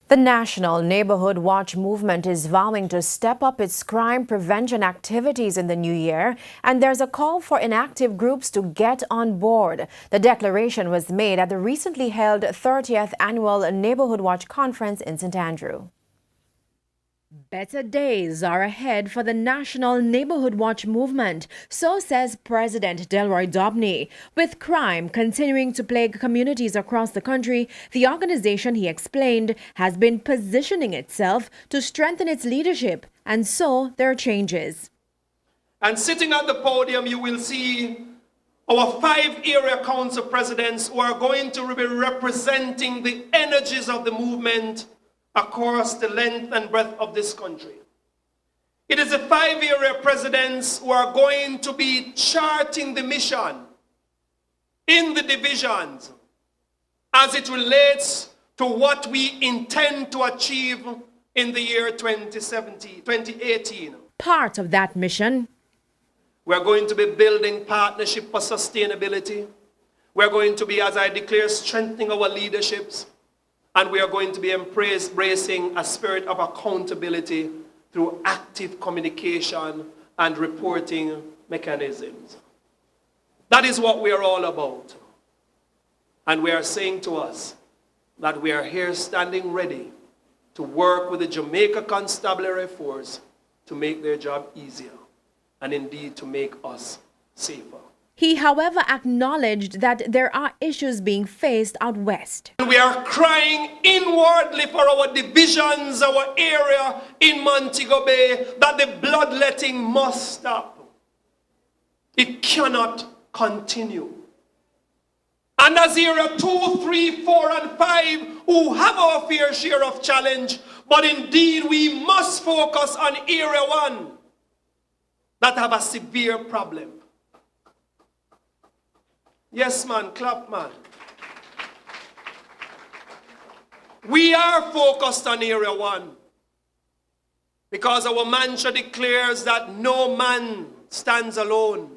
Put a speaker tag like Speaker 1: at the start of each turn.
Speaker 1: The National Neighborhood Watch movement is vowing to step up its crime prevention activities in the new year, and there's a call for inactive groups to get on board. The declaration was made at the recently held 30th Annual Neighborhood Watch Conference in St. Andrew. Better days are ahead for the National Neighborhood Watch movement, so says President Delroy Dobney. With crime continuing to plague communities across the country, the organization, he explained, has been positioning itself to strengthen its leadership, and so there are changes.
Speaker 2: And sitting at the podium, you will see our 5 area council presidents who are going to be representing the energies of the movement across the length and breadth of this country. It is the 5 area presidents who are going to be charting the mission in the divisions as it relates to what we intend to achieve in the year 2018.
Speaker 1: Part of that mission,
Speaker 2: we're going to be building partnership for sustainability. We're going to be, as I declare, strengthening our leaderships. And we are going to be embracing a spirit of accountability through active communication and reporting mechanisms. That is what we are all about. And we are saying to us that we are here standing ready to work with the Jamaica Constabulary Force to make their job easier and indeed to make us safer.
Speaker 1: He, however, acknowledged that there are issues being faced out west.
Speaker 2: We are crying inwardly for our divisions, our area in Montego Bay, that the bloodletting must stop. It cannot continue. And as area 2, 3, 4, and 5, who have our fair share of challenge, but indeed we must focus on area 1 that have a severe problem. Yes, man, clap, man. We are focused on area 1 because our mantra declares that no man stands alone.